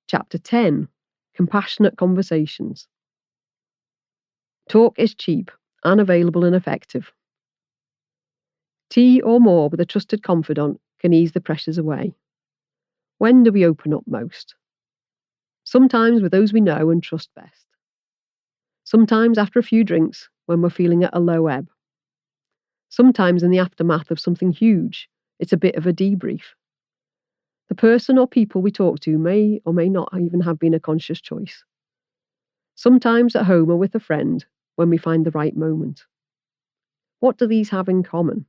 Chapter 10. Compassionate Conversations. Talk is cheap, unavailable and effective. Tea or more with a trusted confidant can ease the pressures away. When do we open up most? Sometimes with those we know and trust best. Sometimes after a few drinks when we're feeling at a low ebb. Sometimes in the aftermath of something huge, it's a bit of a debrief. The person or people we talk to may or may not even have been a conscious choice. Sometimes at home or with a friend when we find the right moment. What do these have in common?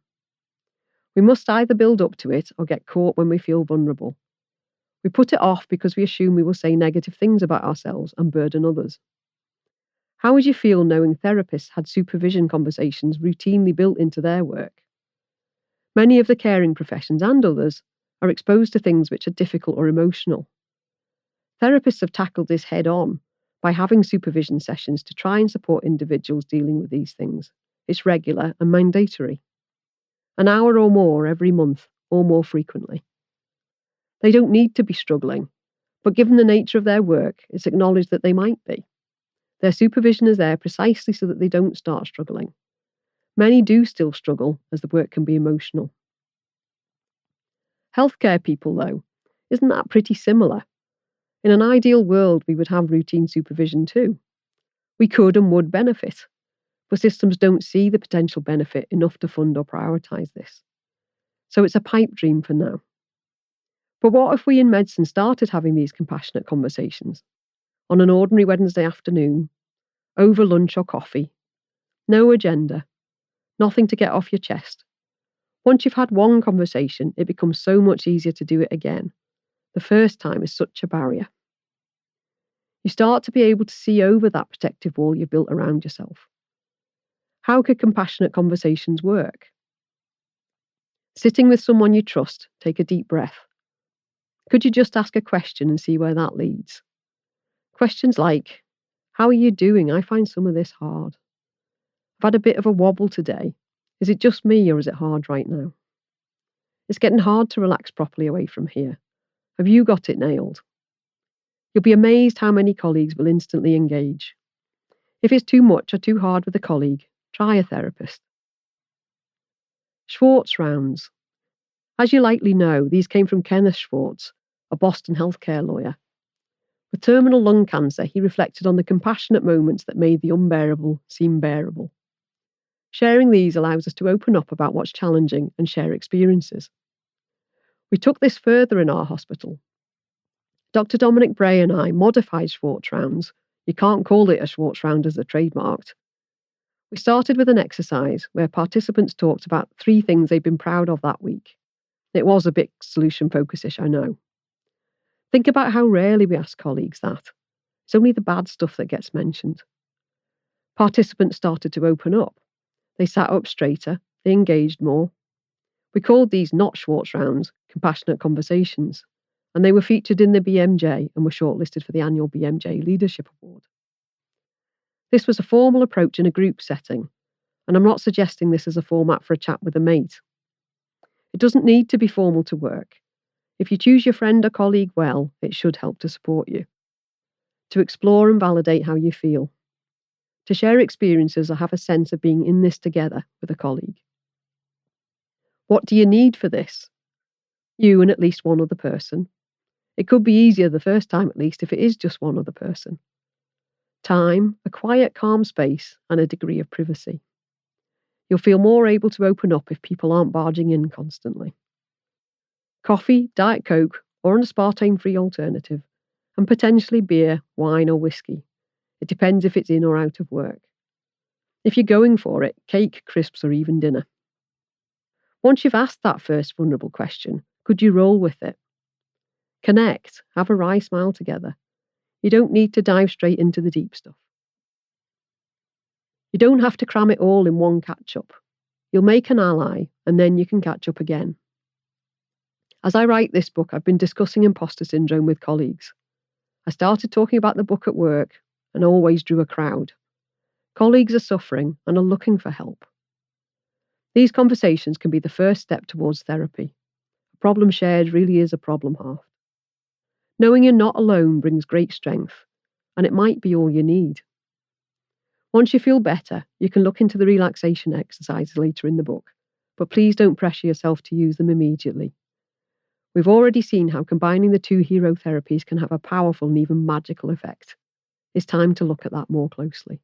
We must either build up to it or get caught when we feel vulnerable. We put it off because we assume we will say negative things about ourselves and burden others. How would you feel knowing therapists had supervision conversations routinely built into their work? Many of the caring professions and others are exposed to things which are difficult or emotional. Therapists have tackled this head on by having supervision sessions to try and support individuals dealing with these things. It's regular and mandatory. An hour or more every month, or more frequently. They don't need to be struggling, but given the nature of their work, it's acknowledged that they might be. Their supervision is there precisely so that they don't start struggling. Many do still struggle, as the work can be emotional. Healthcare people, though, isn't that pretty similar? In an ideal world, we would have routine supervision too. We could and would benefit, but systems don't see the potential benefit enough to fund or prioritise this. So it's a pipe dream for now. But what if we in medicine started having these compassionate conversations? On an ordinary Wednesday afternoon, over lunch or coffee. No agenda. Nothing to get off your chest. Once you've had one conversation, it becomes so much easier to do it again. The first time is such a barrier. You start to be able to see over that protective wall you've built around yourself. How could compassionate conversations work? Sitting with someone you trust, take a deep breath. Could you just ask a question and see where that leads? Questions like, how are you doing? I find some of this hard. I've had a bit of a wobble today. Is it just me or is it hard right now? It's getting hard to relax properly away from here. Have you got it nailed? You'll be amazed how many colleagues will instantly engage. If it's too much or too hard with a colleague, try a therapist. Schwartz rounds. As you likely know, these came from Kenneth Schwartz, a Boston healthcare lawyer. With terminal lung cancer, he reflected on the compassionate moments that made the unbearable seem bearable. Sharing these allows us to open up about what's challenging and share experiences. We took this further in our hospital. Dr. Dominic Bray and I modified Schwartz rounds. You can't call it a Schwartz round as they're trademarked. We started with an exercise where participants talked about 3 things they've been proud of that week. It was a bit solution focus-ish, I know. Think about how rarely we ask colleagues that. It's only the bad stuff that gets mentioned. Participants started to open up. They sat up straighter, they engaged more. We called these not Schwartz rounds, compassionate conversations, and they were featured in the BMJ and were shortlisted for the annual BMJ Leadership Award. This was a formal approach in a group setting, and I'm not suggesting this as a format for a chat with a mate. It doesn't need to be formal to work. If you choose your friend or colleague well, it should help to support you. To explore and validate how you feel. To share experiences or have a sense of being in this together with a colleague. What do you need for this? You and at least one other person. It could be easier the first time at least if it is just one other person. Time, a quiet, calm space, and a degree of privacy. You'll feel more able to open up if people aren't barging in constantly. Coffee, Diet Coke, or an aspartame-free alternative, and potentially beer, wine, or whiskey. It depends if it's in or out of work. If you're going for it, cake, crisps, or even dinner. Once you've asked that first vulnerable question, could you roll with it? Connect, have a wry smile together. You don't need to dive straight into the deep stuff. You don't have to cram it all in one catch-up. You'll make an ally, and then you can catch up again. As I write this book, I've been discussing imposter syndrome with colleagues. I started talking about the book at work and always drew a crowd. Colleagues are suffering and are looking for help. These conversations can be the first step towards therapy. A problem shared really is a problem halved. Knowing you're not alone brings great strength, and it might be all you need. Once you feel better, you can look into the relaxation exercises later in the book, but please don't pressure yourself to use them immediately. We've already seen how combining the two hero therapies can have a powerful and even magical effect. It's time to look at that more closely.